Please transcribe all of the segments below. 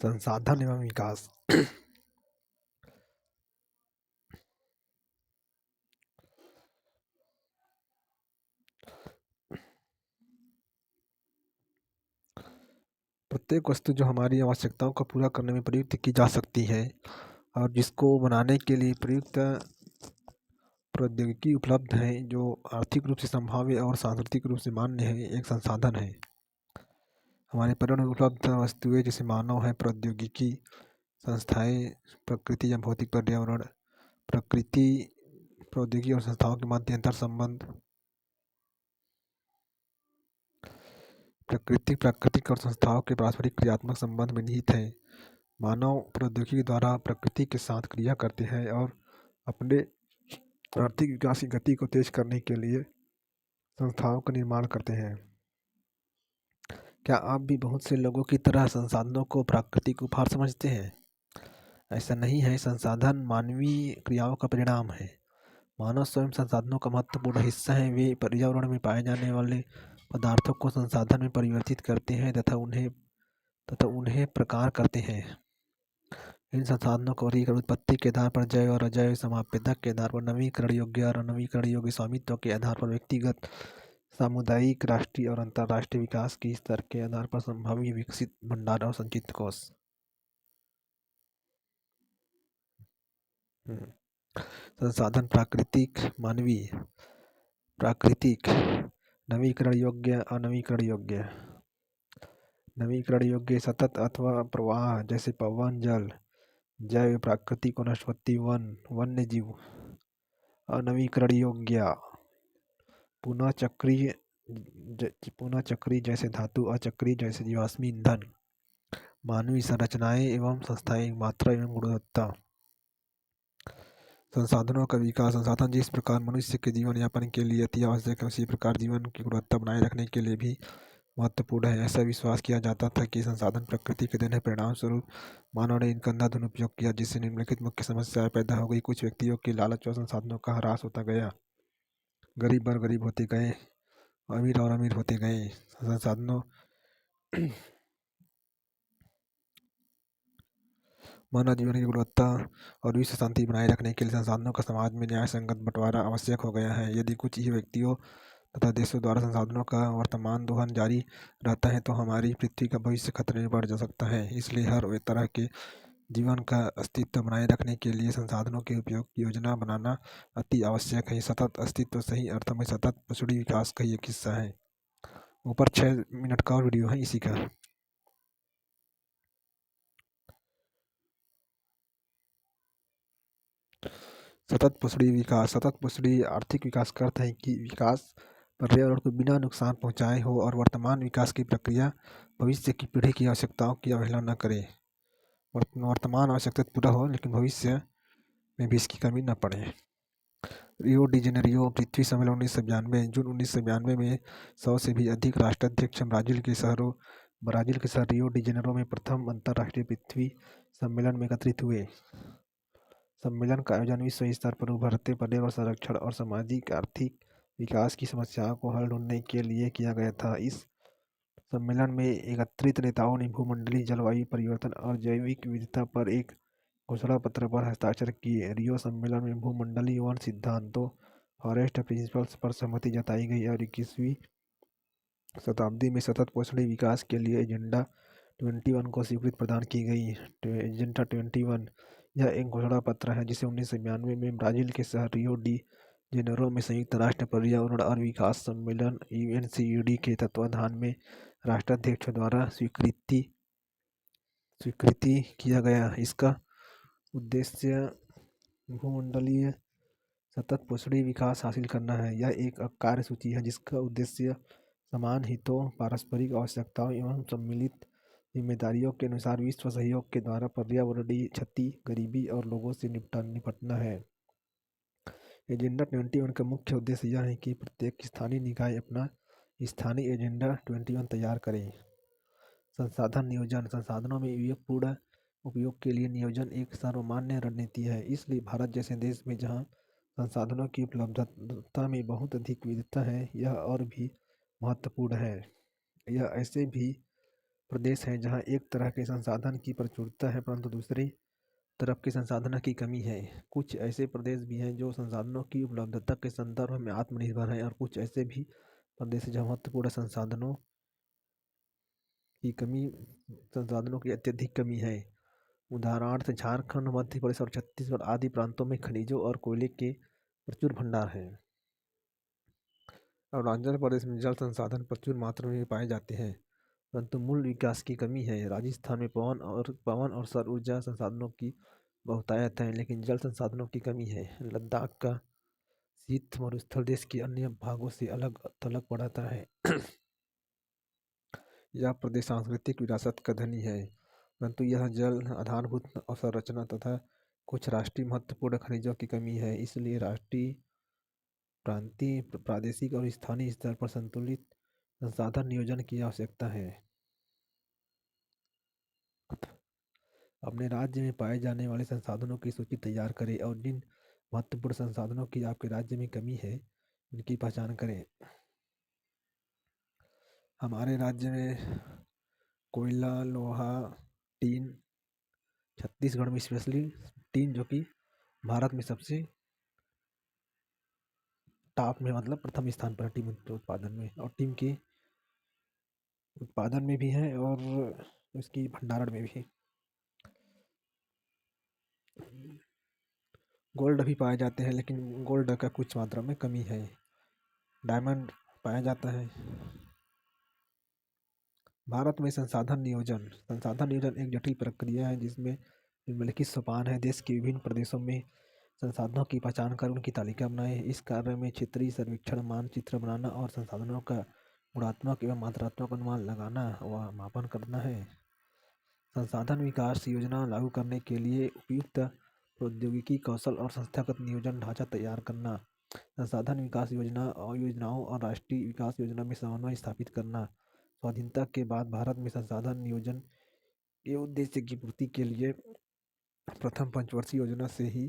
संसाधन एवं विकास। प्रत्येक वस्तु जो हमारी आवश्यकताओं को पूरा करने में प्रयुक्त की जा सकती है और जिसको बनाने के लिए प्रयुक्त प्रौद्योगिकी उपलब्ध है, जो आर्थिक रूप से संभाव्य और सांस्कृतिक रूप से मान्य है, एक संसाधन है। हमारे पर्यावरण में उपलब्ध वस्तुएं जैसे मानव है, प्रौद्योगिकी, संस्थाएं, प्रकृति या भौतिक पर्यावरण, प्रकृति, प्रौद्योगिकी और संस्थाओं के मध्य अंतर संबंध, प्राकृतिक और संस्थाओं के पारस्परिक क्रियात्मक संबंध में निहित है। मानव प्रौद्योगिकी द्वारा प्रकृति के साथ क्रिया करते हैं और अपने आर्थिक विकास की गति को तेज करने के लिए संस्थाओं का निर्माण करते हैं। क्या आप भी बहुत से लोगों की तरह संसाधनों को प्राकृतिक उपहार समझते हैं? ऐसा नहीं है। संसाधन मानवीय क्रियाओं का परिणाम है। मानव स्वयं संसाधनों का महत्वपूर्ण हिस्सा है। वे पर्यावरण में पाए जाने वाले पदार्थों को संसाधन में परिवर्तित करते हैं तथा उन्हें प्रकार करते हैं। इन संसाधनों को वर्गीकरण उत्पत्ति के आधार पर, जैव और अजैव समाप्यता के आधार पर, नवीकरण योग्य और अनवीकरण योग्य स्वामित्व के आधार पर, व्यक्तिगत, सामुदायिक, राष्ट्रीय और अंतर्राष्ट्रीय विकास के स्तर के आधार पर, संभाव्य, विकसित, भंडार और संचित कोष। संसाधन प्राकृतिक, मानवीय। प्राकृतिक, नवीकरण योग्य, अनवीकरण योग्य। नवीकरण योग्य सतत अथवा प्रवाह जैसे पवन, जल। जैव, प्राकृतिक वनस्पति, वन, वन्य जीव। अनवीकरण योग्य पुनः चक्रीय जैसे धातु, अचक्रीय जैसे जीवाश्मी ईंधन। मानवीय संरचनाएं एवं संस्थाएं, मात्रा एवं गुणवत्ता। संसाधनों का विकास। संसाधन जिस प्रकार मनुष्य के जीवन यापन के लिए अति आवश्यक है, उसी प्रकार जीवन की गुणवत्ता बनाए रखने के लिए भी महत्वपूर्ण है। ऐसा विश्वास किया जाता था कि संसाधन प्रकृति के देन है। परिणाम स्वरूप मानव ने इनका अंधाधुंध उपयोग किया, जिससे निम्नलिखित मुख्य समस्याएं पैदा हो गई। कुछ व्यक्तियों की लालच और संसाधनों का ह्रास होता गया। गरीब और गरीब होते गए, अमीर और अमीर होते गए। संसाधनों मानव जीवन की गुणवत्ता और विश्व शांति बनाए रखने के लिए संसाधनों का समाज में न्याय संगत बंटवारा आवश्यक हो गया है। यदि कुछ ही व्यक्तियों तथा देशों द्वारा संसाधनों का वर्तमान दोहन जारी रहता है तो हमारी पृथ्वी का भविष्य खतरे में बढ़ जा सकता है। इसलिए हर तरह के जीवन का अस्तित्व बनाए रखने के लिए संसाधनों के उपयोग की योजना बनाना अति आवश्यक है। सतत अस्तित्व सही अर्थों में सतत पशुड़ी विकास का एक हिस्सा है। ऊपर 6 मिनट का और वीडियो है इसी का। सतत पसड़ी विकास। सतत पसड़ी आर्थिक विकास का अर्थ है कि विकास पर्यावरण को बिना नुकसान पहुंचाए हो और वर्तमान विकास की प्रक्रिया भविष्य की पीढ़ी की आवश्यकताओं की अवहेलना न करे। वर्तमान आवश्यकता पूरा हो लेकिन भविष्य में भी इसकी कमी न पड़े। रियो डी जेनेरियो पृथ्वी सम्मेलन 1992। जून 1992 में 100 से भी अधिक राष्ट्राध्यक्ष ब्राजील के शहर रियो डी जेनेरो में प्रथम अंतर्राष्ट्रीय पृथ्वी सम्मेलन में एकत्रित हुए। सम्मेलन का आयोजन विश्व स्तर पर उभरते पर्यावरण संरक्षण और सामाजिक आर्थिक विकास की समस्याओं को हल ढूंढने के लिए किया गया था। इस सम्मेलन में एकत्रित नेताओं ने भूमंडलीय जलवायु परिवर्तन और जैविक विविधता पर एक घोषणा पत्र पर हस्ताक्षर किए। रियो सम्मेलन में भूमंडलीय वन सिद्धांतों, फॉरेस्ट प्रिंसिपल्स पर सहमति जताई गई और 21वीं शताब्दी में सतत पोषणीय विकास के लिए एजेंडा 21 को स्वीकृति प्रदान की गई। एजेंडा 21 यह एक घोषणा पत्र है जिसे 1992 में ब्राजील के शहर रियो डी जेनेरो में संयुक्त राष्ट्र पर्यावरण और विकास सम्मेलन UNCED के तत्वाधान में राष्ट्राध्यक्षों द्वारा स्वीकृति किया गया। इसका उद्देश्य भूमंडलीय सतत पोषणीय विकास हासिल करना है। यह एक कार्यसूची है जिसका उद्देश्य समान हितों, पारस्परिक आवश्यकताओं एवं सम्मिलित जिम्मेदारियों के अनुसार विश्व सहयोग के द्वारा पर्यावरणीय क्षति, गरीबी और लोगों से निपटना है। एजेंडा 21 का मुख्य उद्देश्य यह है कि प्रत्येक स्थानीय निकाय अपना स्थानीय एजेंडा 21 तैयार करे। संसाधन नियोजन। संसाधनों में विवेकपूर्ण उपयोग के लिए नियोजन एक सर्वमान्य रणनीति है। इसलिए भारत जैसे देश में जहाँ संसाधनों की उपलब्धता में बहुत अधिक विविधता है, यह और भी महत्वपूर्ण है। यह ऐसे भी प्रदेश हैं जहाँ एक तरह के संसाधन की प्रचुरता है परंतु दूसरी तरफ के संसाधनों की कमी है। कुछ ऐसे प्रदेश भी हैं जो संसाधनों की उपलब्धता के संदर्भ में आत्मनिर्भर हैं और कुछ ऐसे भी प्रदेश हैं जहाँ महत्वपूर्ण संसाधनों की अत्यधिक कमी है। उदाहरणार्थ झारखंड, मध्य प्रदेश और छत्तीसगढ़ आदि प्रांतों में खनिजों और कोयले के प्रचुर भंडार हैं। अरुणाचल प्रदेश में जल संसाधन प्रचुर मात्रा में पाए जाते हैं परंतु मूल विकास की कमी है। राजस्थान में पवन और सौर ऊर्जा संसाधनों की बहुतायत है लेकिन जल संसाधनों की कमी है। लद्दाख का शीत मरुस्थल देश के अन्य भागों से अलग थलग पड़ता है। यह प्रदेश सांस्कृतिक विरासत का धनी है परंतु यह जल आधारभूत अवसंरचना तथा कुछ राष्ट्रीय महत्वपूर्ण खनिजों की कमी है। इसलिए राष्ट्रीय, प्रांतीय, प्रादेशिक और स्थानीय स्तर पर संतुलित संसाधन नियोजन की आवश्यकता है। अपने राज्य में पाए जाने वाले संसाधनों की सूची तैयार करें और जिन महत्वपूर्ण संसाधनों की आपके राज्य में कमी है उनकी पहचान करें। हमारे राज्य में कोयला, लोहा, टीन, छत्तीसगढ़ में स्पेशली टीन जो कि भारत में सबसे टॉप में मतलब प्रथम स्थान पर है टीम उत्पादन में, और टीम के उत्पादन में भी है और उसकी भंडारण में भी। गोल्ड भी पाए जाते हैं लेकिन गोल्ड का कुछ मात्रा में कमी है। डायमंड पाया जाता है। भारत में संसाधन नियोजन एक जटिल प्रक्रिया है जिसमें निम्नलिखित सोपान है। देश के विभिन्न प्रदेशों में संसाधनों की पहचान कर उनकी तालिका बनाएं। इस कार्य में क्षेत्रीय सर्वेक्षण, मानचित्र बनाना और संसाधनों का गुणात्मक एवं मात्रात्मक अनुमान लगाना व मापन करना है। संसाधन विकास योजना लागू करने के लिए उपयुक्त प्रौद्योगिकी, कौशल और संस्थागत नियोजन ढांचा तैयार करना। संसाधन विकास योजनाओं और राष्ट्रीय विकास योजना में समन्वय स्थापित करना। स्वाधीनता के बाद भारत में संसाधन नियोजन के उद्देश्य की पूर्ति के लिए प्रथम पंचवर्षीय योजना से ही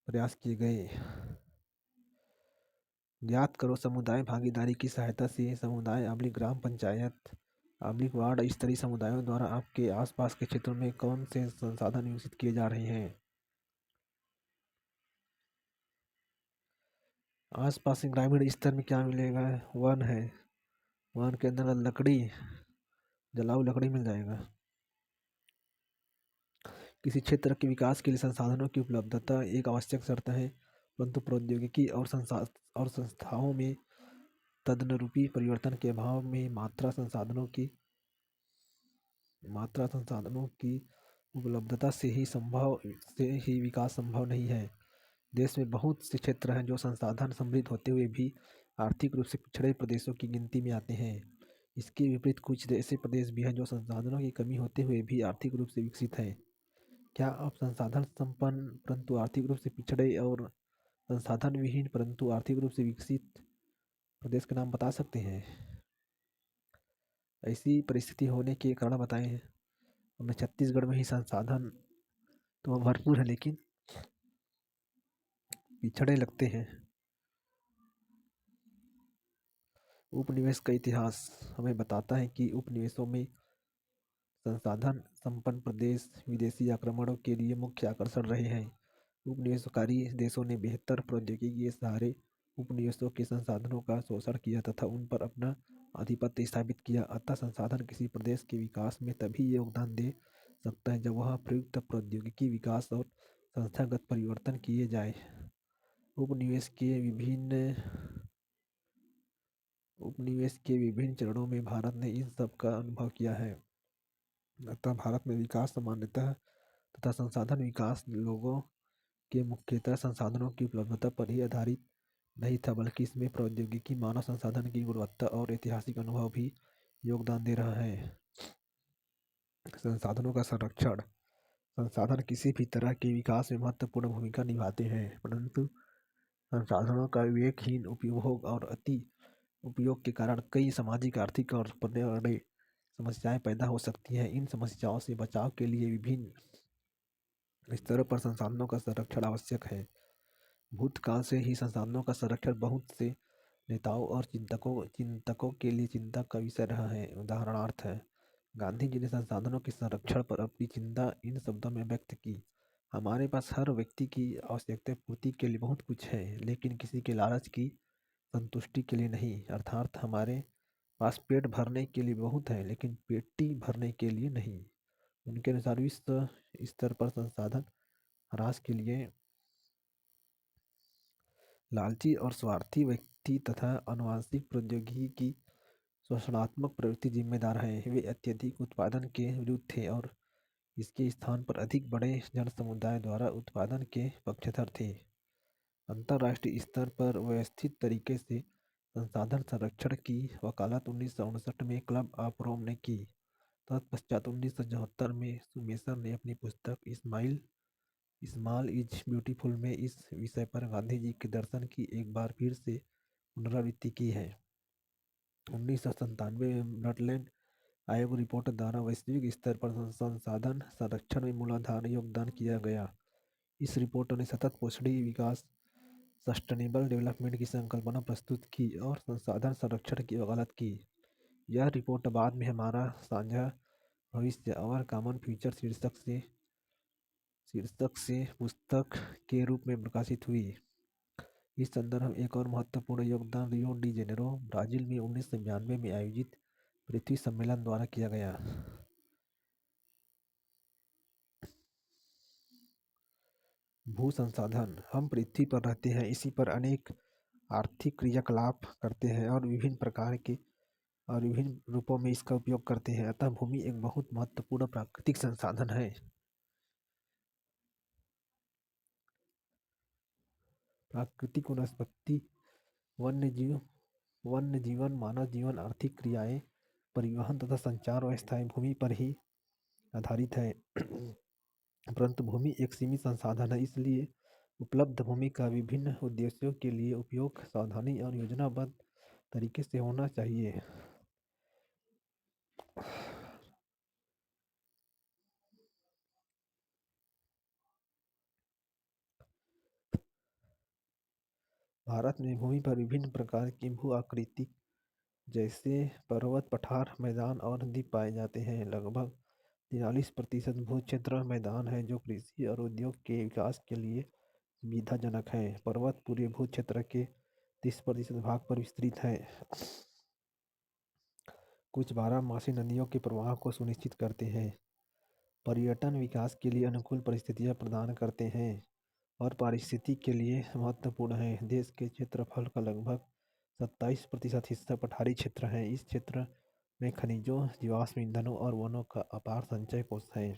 प्रयास किए गए। ज्ञात करो समुदाय भागीदारी की सहायता से समुदाय ग्राम पंचायत वार्ड स्तरीय समुदायों द्वारा आपके आसपास के क्षेत्रों में कौन से संसाधन विकसित किए जा रहे हैं। आसपास के ग्रामीण स्तर में क्या मिलेगा? वन है, वन के अंदर लकड़ी, जलाऊ लकड़ी मिल जाएगा। किसी क्षेत्र के विकास के लिए संसाधनों की उपलब्धता एक आवश्यक शर्त है परंतु प्रौद्योगिकी और संस्थाओं में तदनुरूपी परिवर्तन के अभाव में मात्रा संसाधनों की उपलब्धता से ही विकास संभव नहीं है। देश में बहुत से क्षेत्र हैं जो संसाधन समृद्ध होते हुए भी आर्थिक रूप से पिछड़े प्रदेशों की गिनती में आते हैं। इसके विपरीत कुछ ऐसे प्रदेश भी हैं जो संसाधनों की कमी होते हुए भी आर्थिक रूप से विकसित हैं। क्या आप संसाधन संपन्न परंतु आर्थिक रूप से पिछड़े और संसाधन विहीन परंतु आर्थिक रूप से विकसित प्रदेश के नाम बता सकते हैं? ऐसी परिस्थिति होने के कारण बताए हैं। हमने छत्तीसगढ़ में ही संसाधन तो भरपूर है लेकिन पिछड़े लगते हैं। उपनिवेश का इतिहास हमें बताता है कि उपनिवेशों में संसाधन संपन्न प्रदेश विदेशी आक्रमणों के लिए मुख्य आकर्षण रहे हैं। उपनिवेशकारी देशों ने बेहतर प्रौद्योगिकी के सहारे उपनिवेशों के संसाधनों का शोषण किया तथा उन पर अपना आधिपत्य स्थापित किया। अतः संसाधन किसी प्रदेश के विकास में तभी योगदान दे सकता है जब वहाँ प्रयुक्त प्रौद्योगिकी विकास और संस्थागत परिवर्तन किए जाए। उपनिवेश के विभिन्न चरणों में भारत ने इन सब का अनुभव किया है। अतः भारत में विकास सामान्यतः तथा संसाधन विकास लोगों के मुख्यतः संसाधनों की उपलब्धता पर ही आधारित नहीं था बल्कि इसमें प्रौद्योगिकी, मानव संसाधन की गुणवत्ता और ऐतिहासिक अनुभव भी योगदान दे रहा है। संसाधनों का संरक्षण। संसाधन किसी भी तरह के विकास में महत्वपूर्ण भूमिका निभाते हैं परंतु संसाधनों का विवेकहीन उपयोग और अति उपयोग के कारण कई सामाजिक, आर्थिक और पर्यावरणीय समस्याएं पैदा हो सकती हैं। इन समस्याओं से बचाव के लिए विभिन्न स्तरों पर संसाधनों का संरक्षण आवश्यक है। भूतकाल से ही संसाधनों का संरक्षण बहुत से नेताओं और चिंतकों के लिए चिंता का विषय रहा है। उदाहरणार्थ है गांधी जी ने संसाधनों के संरक्षण पर अपनी चिंता इन शब्दों में व्यक्त की: हमारे पास हर व्यक्ति की आवश्यकता पूर्ति के लिए बहुत कुछ है, लेकिन किसी के लालच की संतुष्टि के लिए नहीं। अर्थात हमारे पास पेट भरने के लिए बहुत है, लेकिन पेटी भरने के लिए नहीं। उनके अनुसार विश्व स्तर पर संसाधन ह्रास के लिए लालची और स्वार्थी व्यक्ति तथा आनुवंशिक प्रौद्योगिकी की शोषणात्मक प्रवृत्ति जिम्मेदार है। वे अत्यधिक उत्पादन के विरुद्ध थे और इसके स्थान पर अधिक बड़े जनसमुदाय द्वारा उत्पादन के पक्षधर थे। अंतर्राष्ट्रीय स्तर पर व्यवस्थित तरीके से संसाधन संरक्षण की वकालत 1959 में क्लब ऑफ रोम ने की। तत्पश्चात 1974 में सुमेसर ने अपनी पुस्तक स्मॉल इज ब्यूटीफुल में इस विषय पर गांधी जी के दर्शन की एक बार फिर से पुनरावृत्ति की है। 1997 में ब्रटलैंड आयोग रिपोर्ट द्वारा वैश्विक स्तर पर संसाधन संरक्षण में मूलाधार योगदान किया गया। इस रिपोर्ट ने सतत पोषणीय विकास सस्टेनेबल डेवलपमेंट की संकल्पना प्रस्तुत की और संसाधन संरक्षण की वकालत की। यह रिपोर्ट बाद में हमारा साझा भविष्य और कॉमन फ्यूचर शीर्षक से पुस्तक के रूप में प्रकाशित हुई। इस संदर्भ में एक और महत्वपूर्ण योगदान रियो डी जेनेरो, ब्राजील में 1999 में आयोजित पृथ्वी सम्मेलन द्वारा किया गया। भू संसाधन: हम पृथ्वी पर रहते हैं, इसी पर अनेक आर्थिक क्रियाकलाप करते हैं और विभिन्न रूपों में इसका उपयोग करते हैं। अतः भूमि एक बहुत महत्वपूर्ण प्राकृतिक संसाधन है। प्राकृतिक वनस्पति, वन्य जीवन, मानव जीवन, आर्थिक क्रियाएं, परिवहन तथा संचार व्यवस्थाएं भूमि पर ही आधारित है। परंतु भूमि एक सीमित संसाधन है, इसलिए उपलब्ध भूमि का विभिन्न उद्देश्यों के लिए उपयोग सावधानी और योजनाबद्ध तरीके से होना चाहिए। भारत में भूमि पर विभिन्न प्रकार की भू आकृति जैसे पर्वत, पठार, मैदान और द्वीप पाए जाते हैं। लगभग 43% भू क्षेत्र मैदान है, जो कृषि और उद्योग के विकास के लिए सुविधाजनक है। पर्वत पूरे भू क्षेत्र के 30% भाग पर विस्तृत है। कुछ बारहमासी नदियों के प्रवाह को सुनिश्चित करते हैं। पर्यटन विकास के लिए अनुकूल परिस्थितियां प्रदान करते हैं और पारिस्थितिकी के लिए महत्वपूर्ण है। देश के क्षेत्रफल का लगभग 27% हिस्सा पठारी क्षेत्र है। इस क्षेत्र में खनिजों, जीवाश्म ईंधनों और वनों का अपार संचय कोष है।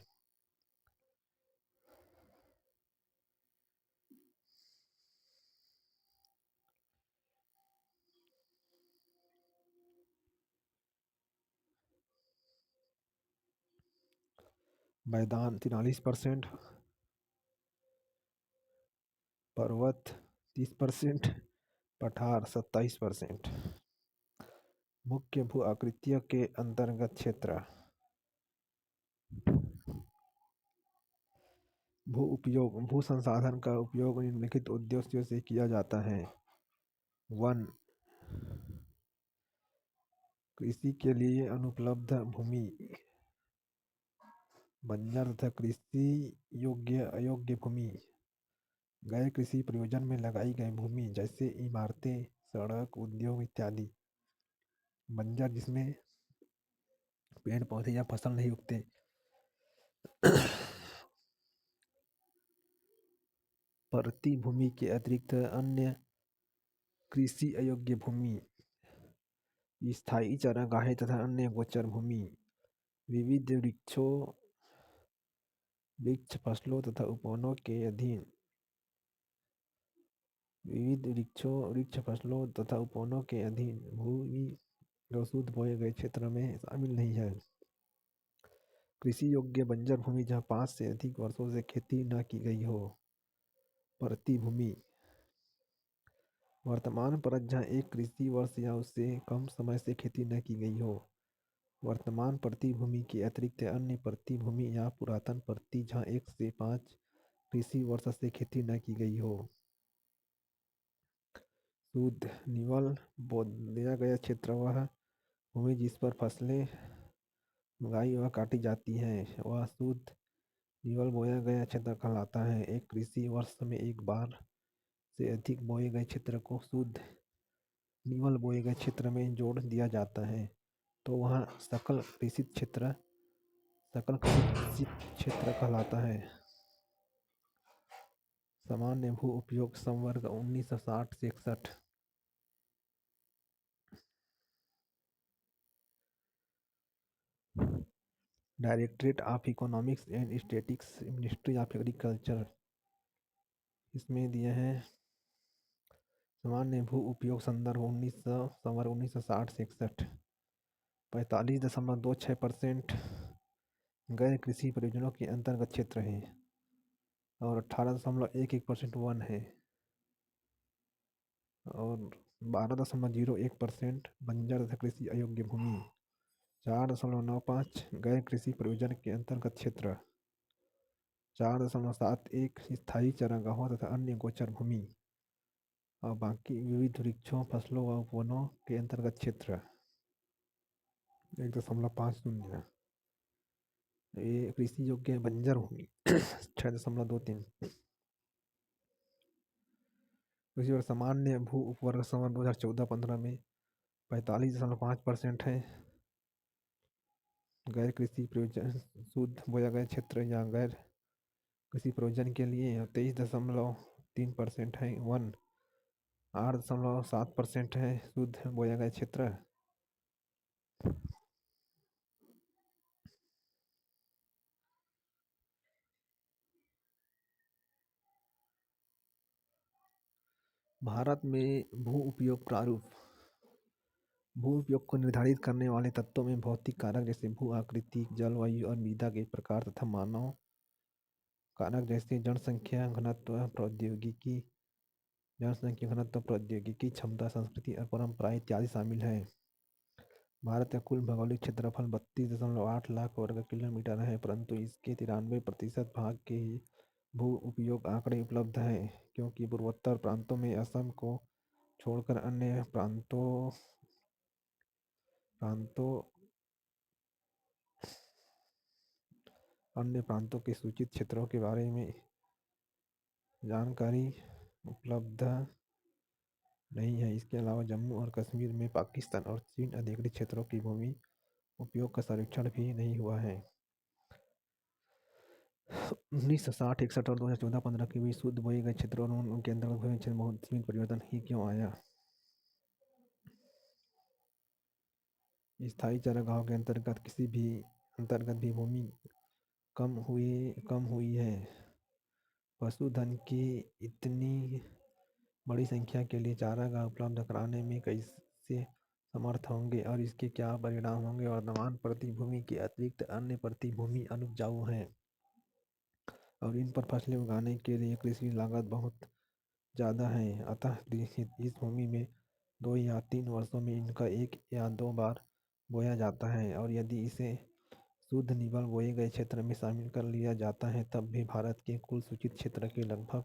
मैदान 43%, पर्वत 30%, पठार 27%। मुख्य भू आकृतियों के अंतर्गत क्षेत्र: भू उपयोग: भू संसाधन का उपयोग निम्नलिखित उद्देश्यों से किया जाता है। वन, कृषि के लिए अनुपलब्ध भूमि, बंजर तथा कृषि योग्य अयोग्य भूमि, गैर कृषि प्रयोजन में लगाई गई भूमि जैसे इमारतें, सड़क, उद्योग इत्यादि। बंजर, जिसमें पेड़ पौधे या फसल नहीं उगते। परती भूमि के अतिरिक्त अन्य कृषि अयोग्य भूमि, स्थायी चारागाहें तथा अन्य गोचर भूमि, विविध वृक्ष फसलों तथा उपवनों के अधीन भूमि जो शुद्ध बोए गए क्षेत्र में शामिल नहीं है। कृषि योग्य बंजर भूमि, जहाँ 5 से अधिक वर्षों से खेती न की गई हो। परती भूमि, वर्तमान परत, जहाँ एक कृषि वर्ष या उससे कम समय से खेती न की गई हो। वर्तमान परती भूमि के अतिरिक्त अन्य परती भूमि या पुरातन परती, जहाँ 1 से 5 कृषि वर्ष से खेती न की गई हो। शुद्ध निवल बोया गया क्षेत्र वह भूमि जिस पर फसलें उगाई व काटी जाती है वह शुद्ध निवल बोया गया क्षेत्र कहलाता है। एक कृषि वर्ष में एक बार से अधिक बोए गए क्षेत्र को शुद्ध निवल बोए गए क्षेत्र में जोड़ दिया जाता है तो वह सकल कृषि क्षेत्र कहलाता है। सामान्य भू उपयोग संवर्ग 1960 से 61। Directorate of economics and statistics, ministry of agriculture, इसमें दिए हैं सामान्य भू उपयोग संदर्भ 1960 से 61। 45.26% गैर कृषि परियोजनाओं के अंतर्गत क्षेत्र है और 18.11% वन है और 12.01% बंजर तथा कृषि अयोग्य भूमि। 4.95 गैर कृषि परियोजना के अंतर्गत क्षेत्र। 4.71 स्थायी चारागाहों तथा अन्य गोचर भूमि और बाकी विविध वृक्षों फसलों व वनों के अंतर्गत क्षेत्र। 1.50 ये कृषि योग्य बंजर भूमि। 6.23। उसी और सामान्य भू उपवर्ग संवत 2014-15 में 45.5% है गैर कृषि प्रयोजन शुद्ध बोया गया क्षेत्र या गैर कृषि प्रयोजन के लिए। 23.3% है वन। 8.7% है शुद्ध बोया गया क्षेत्र। भारत में भू उपयोग प्रारूप। भू उपयोग को निर्धारित करने वाले तत्वों में भौतिक कारक जैसे भू आकृति, जलवायु और मृदा के प्रकार तथा मानव कारक जैसे जनसंख्या घनत्व, प्रौद्योगिकी क्षमता, संस्कृति और परंपरा इत्यादि शामिल है। भारत का कुल भौगोलिक क्षेत्रफल 32.8 लाख वर्ग किलोमीटर है, परंतु इसके 93% भाग के ही भू उपयोग आंकड़े उपलब्ध हैं, क्योंकि पूर्वोत्तर प्रांतों में असम को छोड़कर अन्य प्रांतों के सूचित क्षेत्रों के बारे में जानकारी उपलब्ध नहीं है। इसके अलावा जम्मू और कश्मीर में पाकिस्तान और चीन अधिकृत क्षेत्रों की भूमि उपयोग का सर्वेक्षण भी नहीं हुआ है। 1960, 61 और 2014-15 के बीच शुद्ध बोए गए क्षेत्रों और उनके अंतर्गत भूमि क्षेत्र में बहुत सीमित परिवर्तन ही क्यों आया? स्थायी चारागाहों के अंतर्गत भी भूमि कम हुई है। पशुधन की इतनी बड़ी संख्या के लिए चारागाह उपलब्ध कराने में कैसे समर्थ होंगे और इसके क्या परिणाम होंगे? वर्तमान प्रतिभूमि के अतिरिक्त अन्य प्रतिभूमि अनुपजाऊ हैं और इन पर फसलें उगाने के लिए कृषि लागत बहुत ज़्यादा है। अतः इस भूमि में 2 या 3 वर्षों में इनका 1 या 2 बार बोया जाता है और यदि इसे शुद्ध निवल बोए गए क्षेत्र में शामिल कर लिया जाता है तब भी भारत के कुल सूचित क्षेत्र के लगभग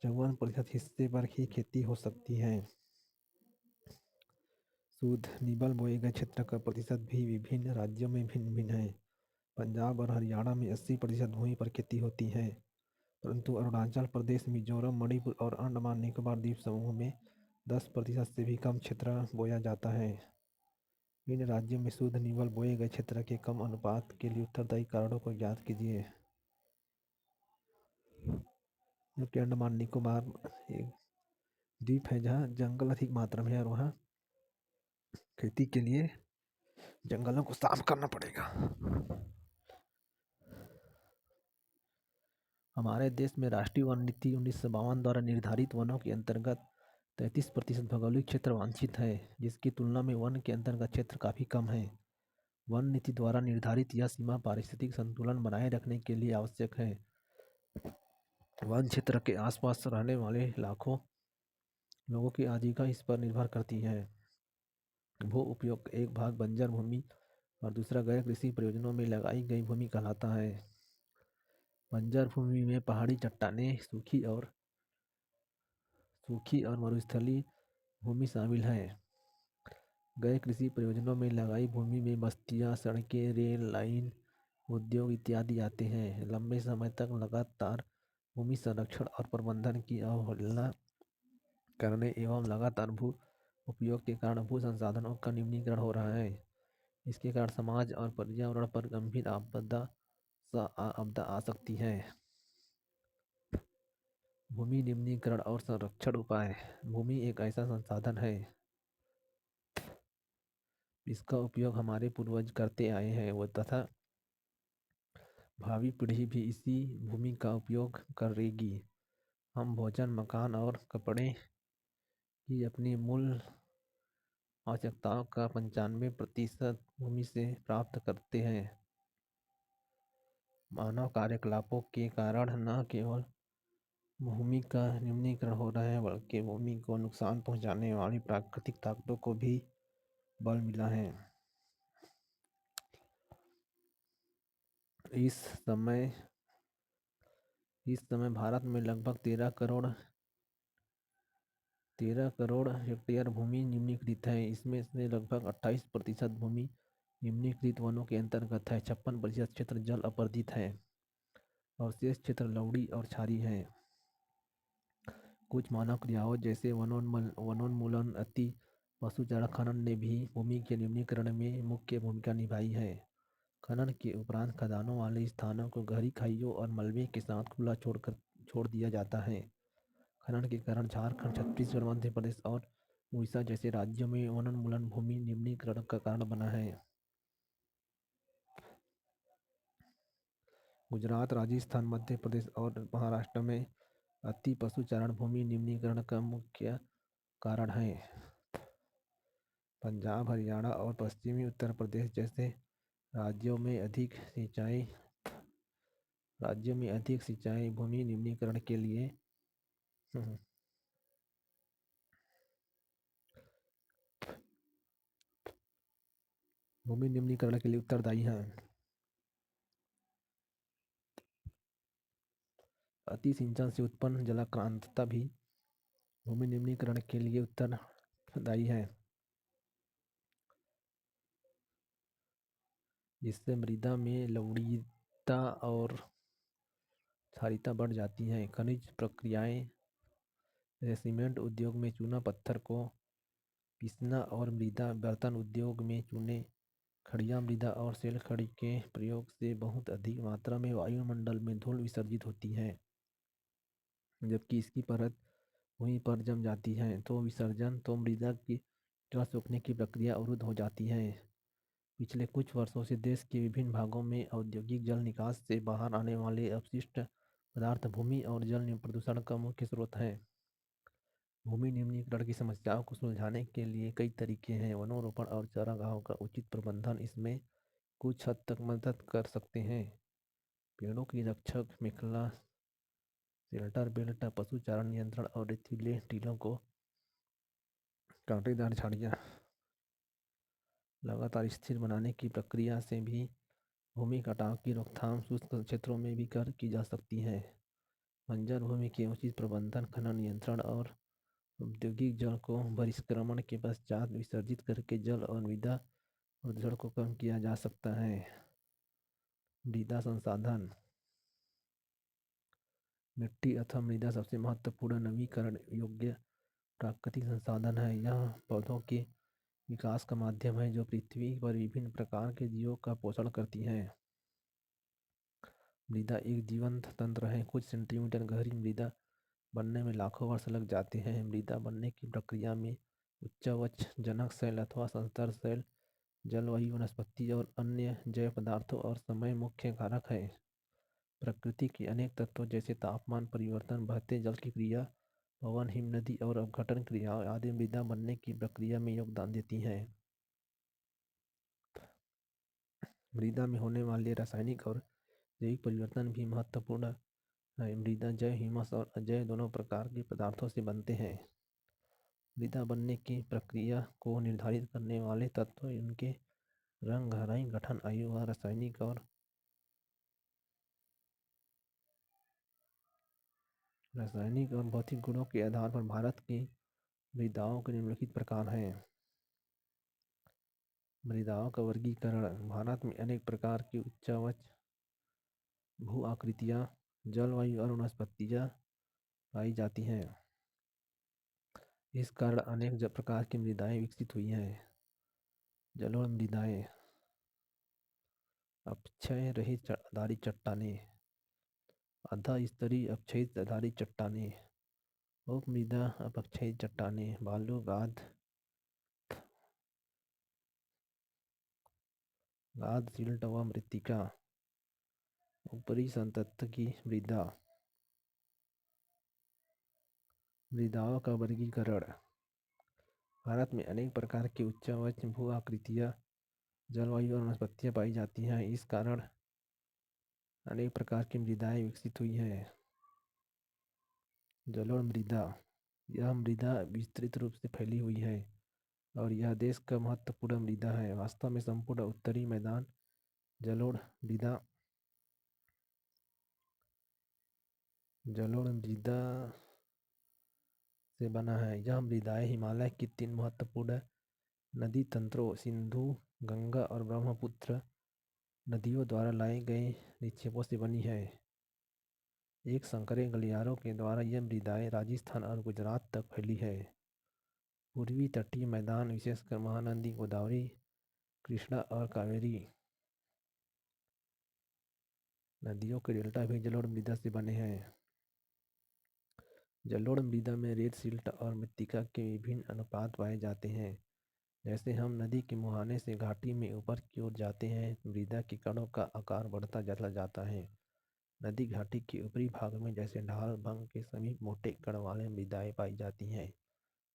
54% हिस्से पर ही खेती हो सकती है। शुद्ध निवल बोए गए क्षेत्र का प्रतिशत भी विभिन्न राज्यों में भिन्न भिन्न है। पंजाब और हरियाणा में 80% भूमि पर खेती होती है, परंतु अरुणाचल प्रदेश, मिजोरम, मणिपुर और अंडमान निकोबार द्वीप समूह में 10% से भी कम क्षेत्र बोया जाता है। इन राज्यों में शुद्ध निवल बोए गए क्षेत्र के कम अनुपात के लिए उत्तरदायी कारणों को ज्ञात कीजिए। जबकि अंडमान निकोबार एक द्वीप है जहाँ जंगल अधिक मात्रा में है और वहाँ खेती के लिए जंगलों को साफ करना पड़ेगा। हमारे देश में राष्ट्रीय वन नीति 1952 द्वारा निर्धारित वनों के अंतर्गत 33% भौगोलिक क्षेत्र वांछित है, जिसकी तुलना में वन के अंतर्गत क्षेत्र काफ़ी कम है। वन नीति द्वारा निर्धारित यह सीमा पारिस्थितिक संतुलन बनाए रखने के लिए आवश्यक है। वन क्षेत्र के आसपास रहने वाले लाखों लोगों की आजीविका इस पर निर्भर करती है। भू उपयोग का एक भाग बंजर भूमि और दूसरा गैर कृषि प्रयोजनों में लगाई गई भूमि कहलाता है। बंजर भूमि में पहाड़ी चट्टानें, सूखी और मरुस्थलीय भूमि शामिल है। गए कृषि परियोजनाओं में लगाई भूमि में बस्तियां, सड़कें, रेल लाइन, उद्योग इत्यादि आते हैं। लंबे समय तक लगातार भूमि संरक्षण और प्रबंधन की अवहेलना करने एवं लगातार भू उपयोग के कारण भू संसाधनों का निम्नीकरण हो रहा है। इसके कारण समाज और पर्यावरण पर गंभीर आपदा आ सकती है। भूमि निम्नीकरण और संरक्षण उपाय। भूमि एक ऐसा संसाधन है इसका उपयोग हमारे पूर्वज करते आए हैं वो तथा भावी पीढ़ी भी इसी भूमि का उपयोग करेगी। हम भोजन, मकान और कपड़े की अपनी मूल आवश्यकताओं का 95% भूमि से प्राप्त करते हैं। मानव कार्यकलापों के कारण न केवल भूमि का निम्नीकरण हो रहा है बल्कि भूमि को नुकसान पहुंचाने वाली प्राकृतिक ताकतों को भी बल मिला है। इस समय भारत में लगभग 13 करोड़ हेक्टेयर भूमि निम्नीकृत है। इसमें से लगभग 28% भूमि निम्नीकृत वनों के अंतर्गत है। 56% क्षेत्र जल अपर्दित है और शेष क्षेत्र लवड़ी और क्षारीय है। कुछ मानव क्रियाओं जैसे वनोन्मूलन, अति पशुचारण, खनन ने भी भूमि के निम्नीकरण में मुख्य भूमिका निभाई है। खनन के उपरांत खदानों वाले स्थानों को गहरी खाइयों और मलबे के साथ खुला छोड़ दिया जाता है। खनन के कारण झारखंड, छत्तीसगढ़, मध्य प्रदेश और उड़ीसा जैसे राज्यों में वनोन्मूलन भूमि निम्नीकरण का कारण बना है। गुजरात, राजस्थान, मध्य प्रदेश और महाराष्ट्र में अति पशुचारण भूमि निम्नीकरण का मुख्य कारण है। पंजाब, हरियाणा और पश्चिमी उत्तर प्रदेश जैसे राज्यों में अधिक सिंचाई भूमि निम्नीकरण के लिए उत्तरदायी हैं। अति सिंचन से उत्पन्न जलाक्रांतता भी भूमि निम्नीकरण के लिए उत्तरदायी है, जिससे मृदा में लवणीयता और क्षारीयता बढ़ जाती है। खनिज प्रक्रियाएं जैसे सीमेंट उद्योग में चूना पत्थर को पीसना और मृदा बर्तन उद्योग में चूने, खड़िया मृदा और सेल खड़ी के प्रयोग से बहुत अधिक मात्रा में वायुमंडल में धूल विसर्जित होती है। जबकि इसकी परत वहीं पर जम जाती है तो मृदा की जल सूखने की प्रक्रिया अवरुद्ध हो जाती है। पिछले कुछ वर्षों से देश के विभिन्न भागों में औद्योगिक जल निकास से बाहर आने वाले अपशिष्ट पदार्थ भूमि और जल प्रदूषण का मुख्य स्रोत हैं। भूमि निम्नीकरण की समस्याओं को सुलझाने के लिए कई तरीके हैं। वनोरोपण और चारागाहों का उचित प्रबंधन इसमें कुछ हद तक मदद कर सकते हैं। पेड़ों की रक्षक मेखला, शेल्टर बेल्ट, पशुचारण नियंत्रण और रेतीले टीलों को कांटेदार झाड़ियाँ लगातार स्थिर बनाने की प्रक्रिया से भी भूमि कटाव की रोकथाम शुष्क क्षेत्रों में भी की जा सकती है। बंजर भूमि के उचित प्रबंधन, खनन नियंत्रण और औद्योगिक जल को बहिष्करण के पश्चात विसर्जित करके जल और मृदा प्रदूषण को कम किया जा सकता है। मृदा संसाधन। मिट्टी अथवा मृदा सबसे महत्वपूर्ण नवीकरण योग्य प्राकृतिक संसाधन है। यह पौधों के विकास का माध्यम है जो पृथ्वी पर विभिन्न प्रकार के जीवों का पोषण करती है। मृदा एक जीवंत तंत्र है। कुछ सेंटीमीटर गहरी मृदा बनने में लाखों वर्ष लग जाते हैं। मृदा बनने की प्रक्रिया में उच्चवक्ष जनक सेल अथवा संस्तर सेल, जलवायु, वनस्पति और अन्य जैव पदार्थों और समय मुख्य कारक है। प्रकृति के अनेक तत्वों जैसे तापमान परिवर्तन, बहते जल की क्रिया, पवन, हिमनदी और अपघटन क्रियाएं आदि मृदा बनने की प्रक्रिया में योगदान देती हैं। मृदा में होने वाले रासायनिक और जैविक परिवर्तन भी महत्वपूर्ण है। मृदा जैव, ह्यूमस और अजैव दोनों प्रकार के पदार्थों से बनते हैं। मृदा बनने की प्रक्रिया को निर्धारित करने वाले तत्व उनके रंग, गहराई, गठन, आयु व रासायनिक और भौतिक गुणों के आधार पर भारत की मृदाओं के निम्नलिखित प्रकार हैं। मृदाओं का वर्गीकरण। भारत में अनेक प्रकार की उच्चवच भू आकृतियाँ, जलवायु और वनस्पतियाँ पाई जाती हैं। इस कारण अनेक प्रकार की मृदाएं विकसित हुई हैं। जलोढ़ मृदाएं: अपक्षय रहित आधारित चट्टानें, आधा स्तरीय अपक्षयित आधारित चट्टानें, उपमृदा अपक्षयित चट्टानें, बालू, गाद, सिल्ट व मृत्तिका, ऊपरी संतत की मृदा। मृदाओं का वर्गीकरण। भारत में अनेक प्रकार की उच्चवच भू आकृतियाँ, जलवायु और वनस्पतियाँ पाई जाती हैं। इस कारण अनेक प्रकार की मृदाएं विकसित हुई हैं। जलोढ़ मृदा: यह मृदा विस्तृत रूप से फैली हुई है और यह देश का महत्वपूर्ण मृदा है। वास्तव में संपूर्ण उत्तरी मैदान जलोढ़ मृदा से बना है। यह मृदाएं हिमालय की 3 महत्वपूर्ण नदी तंत्रों सिंधु, गंगा और ब्रह्मपुत्र नदियों द्वारा लाए गए निक्षेपों से बनी है। एक संकरे गलियारों के द्वारा यह मृदाएं राजस्थान और गुजरात तक फैली है। पूर्वी तटीय मैदान विशेषकर महानदी गोदावरी, कृष्णा और कावेरी नदियों के डेल्टा भी जलोढ़ मृदा से बने हैं। जलोढ़ मृदा में रेत, सिल्ट और मृत्तिका के विभिन्न अनुपात पाए जाते हैं। जैसे हम नदी के मुहाने से घाटी में ऊपर की ओर जाते हैं, मृदा के कणों का आकार बढ़ता चला जाता है। नदी घाटी के ऊपरी भाग में जैसे ढाल भंग के समीप मोटे कण वाले मृदाएं पाई जाती हैं।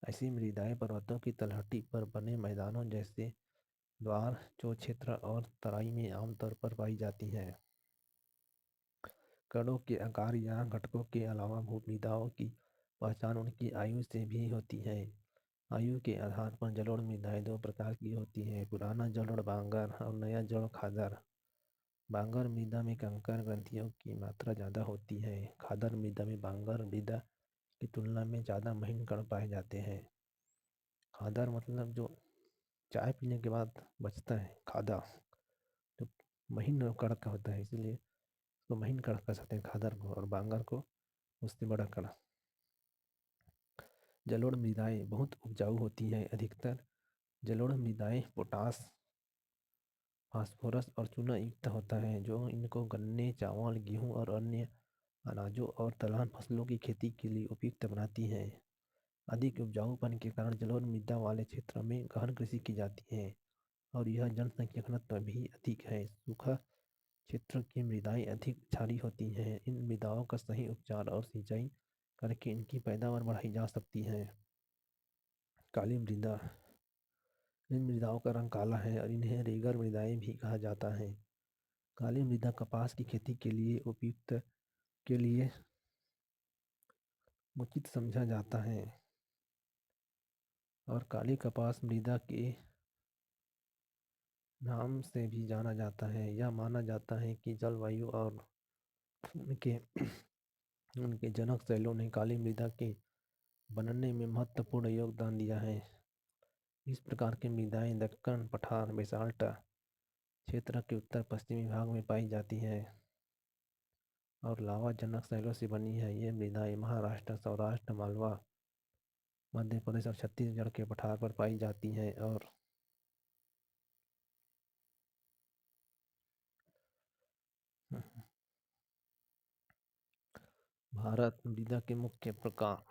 ऐसी मृदाएं पर्वतों की तलहटी पर बने मैदानों जैसे द्वार, चो क्षेत्र और तराई में आमतौर पर पाई जाती हैं। कणों के आकार या घटकों के अलावा भूमृदाओं की पहचान उनकी आयु से भी होती है। आयु के आधार पर जलोढ़ मृदाएं 2 प्रकार की होती हैं: पुराना जलोढ़ बांगर और नया जलोढ़ खादर। बांगर मृदा में कंकड़ ग्रंथियों की मात्रा ज़्यादा होती है। खादर मृदा में बांगर मृदा की तुलना में ज़्यादा महीन कण पाए जाते हैं। खादर मतलब जो चाय पीने के बाद बचता है, खादा, जो महीन कण का होता है, इसीलिए उसको महीन कण कह सकते हैं खादर को, और बांगर को उससे बड़ा कण। जलोढ़ मृदाएं बहुत उपजाऊ होती हैं। अधिकतर जलोढ़ मृदाएं पोटास, फास्फोरस और चूना युक्त होता है, जो इनको गन्ने, चावल, गेहूं और अन्य अनाजों और दलहन फसलों की खेती के लिए उपयुक्त बनाती हैं। अधिक उपजाऊपन के कारण जलोढ़ मृदा वाले क्षेत्रों में गहन कृषि की जाती है और यह जनसंख्या घनत्व भी अधिक है। सूखा क्षेत्रों की मृदाएं अधिक क्षारीय होती हैं। इन मृदाओं का सही उपचार और सिंचाई करके इनकी पैदावार बढ़ाई जा सकती है। काली मृदा: इन मृदाओं का रंग काला है और इन्हें रेगर मृदाएं भी कहा जाता है। काली मृदा कपास की खेती के लिए उपयुक्त के लिए उचित समझा जाता है और काली कपास मृदा के नाम से भी जाना जाता है। यह माना जाता है कि जलवायु और उनके उनके जनक शैलों ने काली मृदा के बनने में महत्वपूर्ण योगदान दिया है। इस प्रकार की मृदाएं दक्कन पठार बेसाल्ट क्षेत्र के उत्तर पश्चिमी भाग में पाई जाती हैं और लावा जनक शैलों से बनी है। ये मृदाएं महाराष्ट्र, सौराष्ट्र, मालवा, मध्य प्रदेश और छत्तीसगढ़ के पठार पर पाई जाती हैं। और भारत मृदा के मुख्य प्रकार: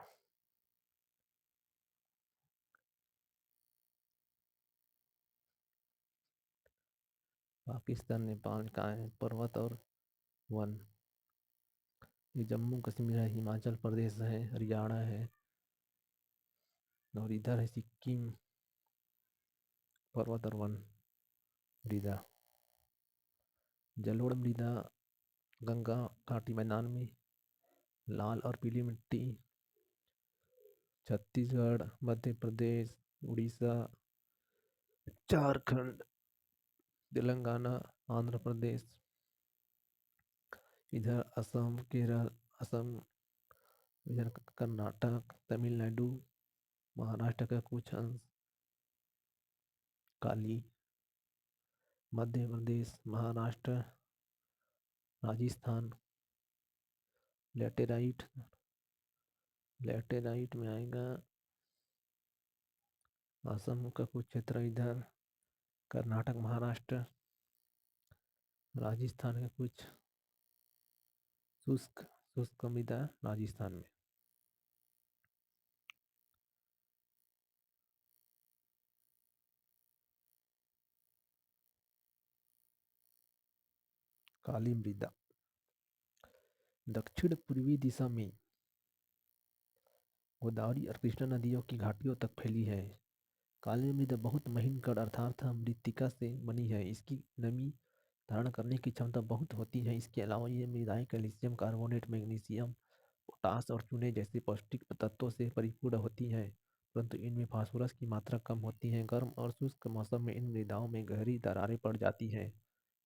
पाकिस्तान, नेपाल का है पर्वत और वन। ये जम्मू कश्मीर है, हिमाचल प्रदेश है, हरियाणा है, और इधर है सिक्किम, पर्वत और वन मृदा। जलोढ़ मृदा गंगा घाटी मैदान में लाल और पीली मिट्टी, छत्तीसगढ़, मध्य प्रदेश, उड़ीसा, झारखंड, तेलंगाना, आंध्र प्रदेश, इधर असम, केरल, असम, इधर कर्नाटक, तमिलनाडु, महाराष्ट्र का कुछ अंश, काली मध्य प्रदेश, महाराष्ट्र, राजस्थान। लैटेराइट लैटेराइट में आएगा असम का कुछ क्षेत्र इधर, कर्नाटक, महाराष्ट्र, राजस्थान का कुछ शुष्क शुष्क मृदा राजस्थान में। काली मृदा दक्षिण पूर्वी दिशा में गोदावरी और कृष्णा नदियों की घाटियों तक फैली है। काली मृदा बहुत महीन कण अर्थात मृत्तिका से बनी है। इसकी नमी धारण करने की क्षमता बहुत होती है। इसके अलावा ये मृदाएं कैल्शियम कार्बोनेट, मैग्नीशियम, पोटास और चूने जैसे पौष्टिक तत्वों से परिपूर्ण होती हैं, परंतु इनमें फास्फोरस की मात्रा कम होती है। गर्म और शुष्क मौसम में इन मृदाओं में गहरी दरारें पड़ जाती हैं,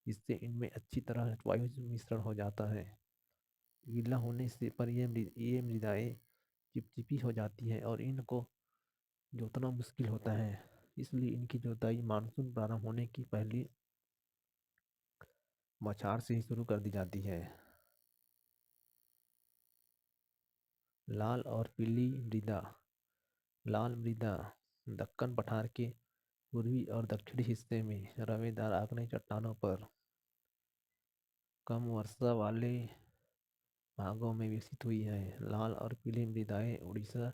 जिससे इनमें अच्छी तरह वायु मिश्रण हो जाता है। गीला होने से पर ये मृदाएं चिपचिपी हो जाती हैं और इनको जोतना मुश्किल होता है। इसलिए इनकी जोताई मानसून प्रारंभ होने की पहली बौछार से ही शुरू कर दी जाती है। लाल और पीली मृदा लाल मृदा दक्कन पठार के पूर्वी और दक्षिणी हिस्से में रवेदार आग्नेय चट्टानों पर कम वर्षा वाले भागों में विकसित हुई है। लाल और पीली मृदाएं उड़ीसा,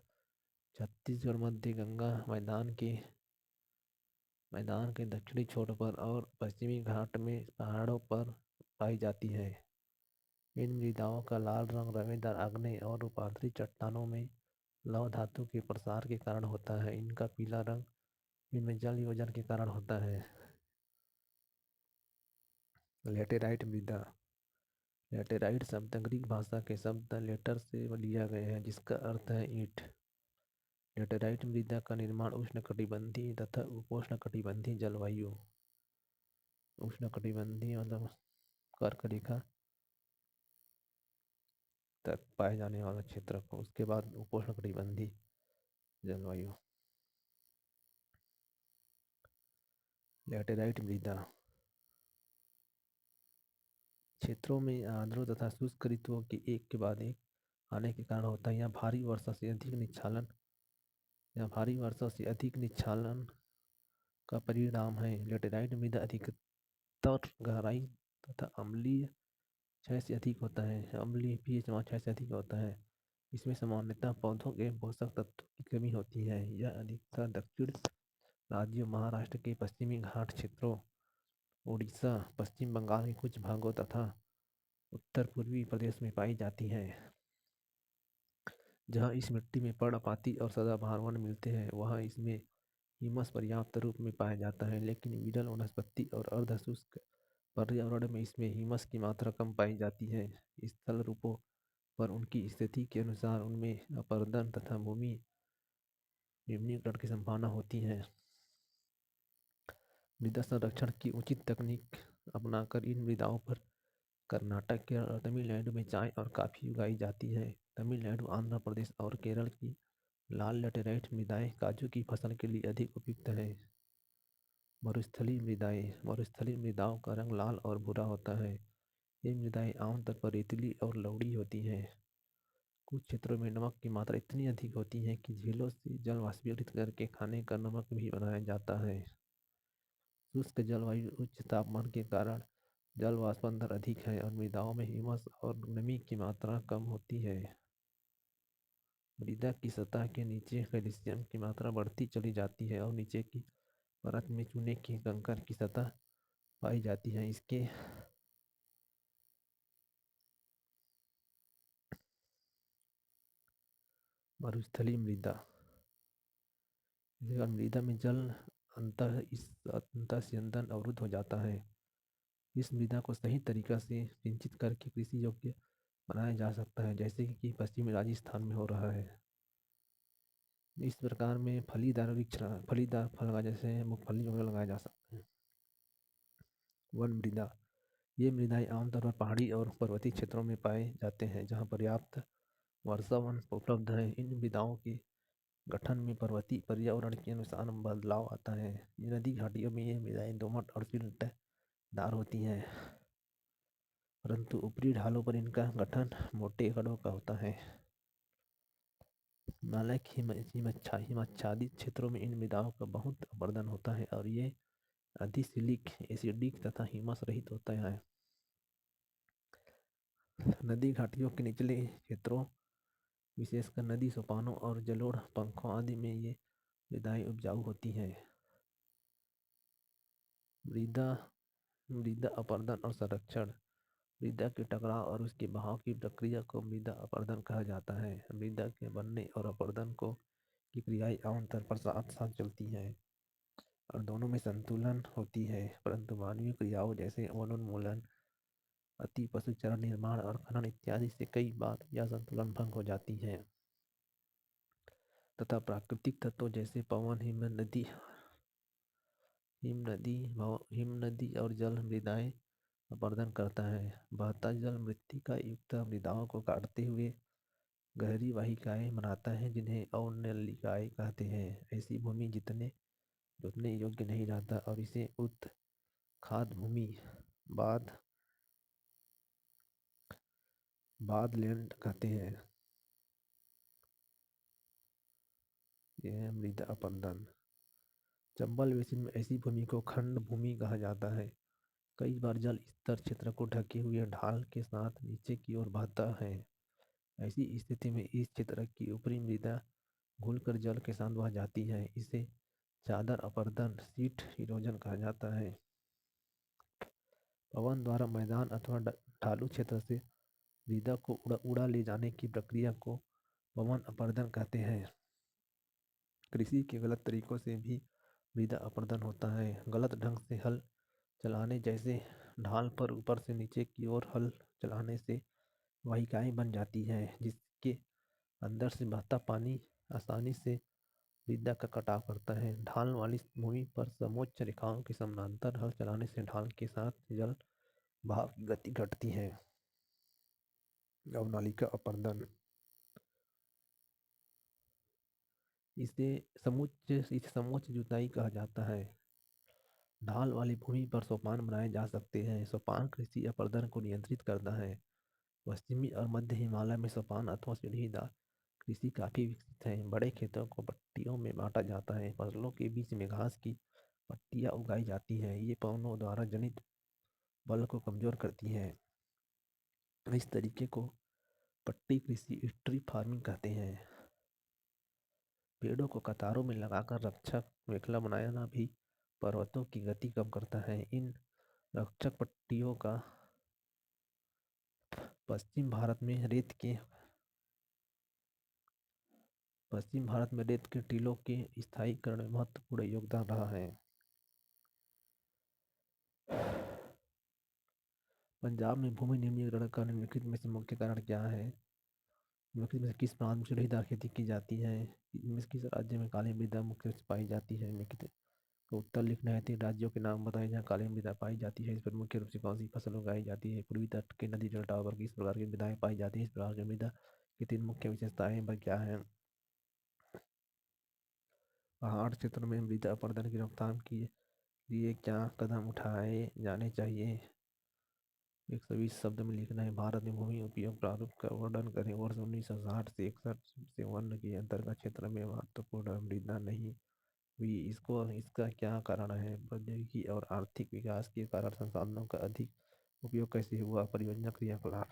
छत्तीसगढ़, मध्य गंगा मैदान के दक्षिणी छोर पर और पश्चिमी घाट में पहाड़ों पर पाई जाती है। इन मृदाओं का लाल रंग रवेदार आग्नेय और ऊर्ध्वाधर चट्टानों में लौह धातु के प्रसार के कारण होता है। इनका पीला रंग इनमें जल योजन के कारण होता है। लेटेराइट मृदा लेटेराइट शब्द ग्रीक भाषा के शब्द लेटर से लिया गया है, जिसका अर्थ है ईंट। लेटेराइट मृदा का निर्माण उष्णकटिबंधीय तथा उपोष्णकटिबंधीय जलवायु, उष्णकटिबंधीय मतलब कर्क रेखा तक पाए जाने वाला क्षेत्र को, उसके बाद उपोष्णकटिबंधीय जलवायु। लैटेराइट मृदा क्षेत्रों में आर्द्र तथा शुष्क ऋतुओं के एक के बाद एक आने के कारण होता है। यहाँ भारी वर्षा से अधिक निच्छालन का परिणाम है। लैटेराइट मृदा अधिकतर गहराई तथा अम्लीय 6 से अधिक होता है। अम्लीय पीएच 6 से अधिक होता है। इसमें सामान्यतः पौधों के पोषक तत्वों की कमी होती है। यह अधिकतर दक्षिण राज्यों, महाराष्ट्र के पश्चिमी घाट क्षेत्रों, उड़ीसा, पश्चिम बंगाल के कुछ भागों तथा उत्तर पूर्वी प्रदेश में पाई जाती है। जहाँ इस मिट्टी में पर्णपाती और सदाबहार वन मिलते हैं, वहाँ इसमें ह्यूमस पर्याप्त रूप में पाया जाता है, लेकिन विरल वनस्पति और अर्ध शुष्क पर्यावरण में इसमें ह्यूमस की मात्रा कम पाई जाती है। स्थल रूपों पर उनकी स्थिति के अनुसार उनमें अपरदन तथा भूमि निम्नीकरण की संभावना होती है। मृदा संरक्षण की उचित तकनीक अपनाकर इन मृदाओं पर कर्नाटक, केरल और तमिलनाडु में चाय और कॉफी उगाई जाती है। तमिलनाडु, आंध्र प्रदेश और केरल की लाल लैटेराइट मृदाएं काजू की फसल के लिए अधिक उपयुक्त है। मरुस्थलीय मृदाओं का रंग लाल और भूरा होता है। ये मृदाएं आमतौर पर रेतीली और लवड़ी होती हैं। कुछ क्षेत्रों में नमक की मात्रा इतनी अधिक होती है कि झीलों से जल वाष्पीकृत करके खाने का नमक भी बनाया जाता है। शुष्क जलवायु उच्च तापमान के कारण जल वाष्पन दर अधिक है और मृदाओं में ह्यूमस और नमी की मात्रा कम होती है। मृदा की सतह के नीचे कैल्शियम की मात्रा बढ़ती चली जाती है और नीचे की परत में चूने की कंकड़ की सतह पाई जाती है। इसके मरुस्थलीय मृदा में जल अंतःस्यंदन अवरुद्ध हो जाता है। इस मृदा को सही तरीका से सिंचित करके कृषि योग्य बनाया जा सकता है, जैसे कि पश्चिमी राजस्थान में हो रहा है। इस प्रकार में फलीदार फल जैसे मूंगफली वगैरह लगाया जा सकता है। वन मृदा ये मृदाएं आमतौर पर पहाड़ी और पर्वतीय क्षेत्रों में पाए जाते हैं, जहाँ पर्याप्त वर्षावन उपलब्ध है। इन मृदाओं के गठन में पर्वतीय पर्यावरण के अनुसार बदलाव आता है। नदी घाटियों में ये मृदाएं दोमट और सिल्ट दार होती हैं, परंतु ऊपरी ढालों पर इनका गठन मोटे कणों का होता है। हिमालय के हिमाच्छादित क्षेत्रों में इन मृदाओं का बहुत अपरदन होता है और ये अधिक एसिडिक तथा हिमस रहित होता है। नदी घाटियों के निचले क्षेत्रों, विशेषकर नदी सोपानों और जलोढ़ पंखों आदि में ये मृदाएं उपजाऊ होती हैं। मृदा मृदा अपरदन और संरक्षण। मृदा के टकराव और उसके बहाव की प्रक्रिया को मृदा अपरदन कहा जाता है। मृदा के बनने और अपरदन की क्रियाएं आमतौर पर साथ साथ चलती हैं और दोनों में संतुलन होती है, परंतु मानवीय क्रियाओं जैसे वनोन्मूलन, अति पशु चारा निर्माण और खनन इत्यादि से कई बार यह संतुलन भंग हो जाती है तथा प्राकृतिक तत्वों जैसे पवन, हिमनदी और जल मृदाएं अपरदन करता है। बहता जल मृत्तिका युक्त मृदाओं को काटते हुए गहरी वाहिकाएं बनाता है, जिन्हें अवनलिकाएं कहते हैं। ऐसी भूमि जोतने योग्य नहीं रहता और इसे उत्खाद भूमि, बादलैंड कहते हैं। यह है मृदा अपरदन। चंबल बेसिन में ऐसी भूमि को खंड भूमि कहा जाता है। कई बार जल स्तर क्षेत्र को ढके हुए ढाल के साथ नीचे की ओर बहता है। ऐसी स्थिति में इस क्षेत्र की ऊपरी मृदा घुलकर जल के साथ बह जाती है। इसे चादर अपरदन, शीट इरोजन कहा जाता है। पवन द्वारा मैदान अथवा ढालू क्षेत्र से मृदा को उड़ा ले जाने की प्रक्रिया को पवन अपरदन कहते हैं। कृषि के गलत तरीकों से भी मृदा अपरदन होता है। गलत ढंग से हल चलाने, जैसे ढाल पर ऊपर से नीचे की ओर हल चलाने से वाहिकाएं बन जाती हैं, जिसके अंदर से बहता पानी आसानी से मृदा का कटाव करता है। ढाल वाली भूमि पर समोच्च रेखाओं के समानांतर हल चलाने से ढाल के साथ जल बहाव की गति घटती है। अवनालिका अपरदन, इसे समोच्च जुताई कहा जाता है। ढाल वाली भूमि पर सोपान बनाए जा सकते हैं। सोपान कृषि अपरदन को नियंत्रित करता है। पश्चिमी और मध्य हिमालय में सोपान अथवा सीढ़ीदार कृषि काफी विकसित है। बड़े खेतों को पट्टियों में बांटा जाता है। फसलों के बीच में घास की पट्टियां उगाई जाती हैं। ये पवनों द्वारा जनित बल को कमजोर करती हैं। इस तरीके को पट्टी कृषि, स्ट्रिप फार्मिंग कहते हैं। पेड़ों को कतारों में लगाकर रक्षक मेखला बनाना भी पर्वतों की गति कम करता है। इन रक्षक पट्टियों का पश्चिम भारत में रेत के टीलों के स्थायीकरण में महत्वपूर्ण योगदान रहा है। पंजाब में भूमि निम्नीकरण का निम्नलिखित में से मुख्य कारण क्या है? निम्नलिखित में से किस प्रांत में सीढ़ीदार खेती की जाती है? इनमें से किस राज्य में काली मृदा मुख्य रूप से पाई जाती है? निम्नलिखित को उत्तर लिखना है। 3 राज्यों के नाम बताएं जहाँ काली मृदा पाई जाती है। इस पर मुख्य रूप से कौन सी फसल उगाई जाती है? पूर्वी तट के नदी डेल्टाओं पर किस प्रकार की मृदाएं पाई जाती हैं? इस प्रकार की मृदा की 3 मुख्य विशेषताएं वह क्या है? पहाड़ क्षेत्र में मृदा अपरदन की रोकथाम के लिए क्या कदम उठाए जाने चाहिए? 120 शब्द में लिखना है। भारत में भूमि उपयोग प्रारूप का वर्णन करें। वर्ष 1960 से 61 से वन के अंतर्गत क्षेत्र में महत्वपूर्ण मृदा नहीं हुई। इसका क्या कारण है? प्रौद्योगिकी और आर्थिक विकास के कारण संसाधनों का अधिक उपयोग कैसे हुआ? परियोजना क्रियाकलाप।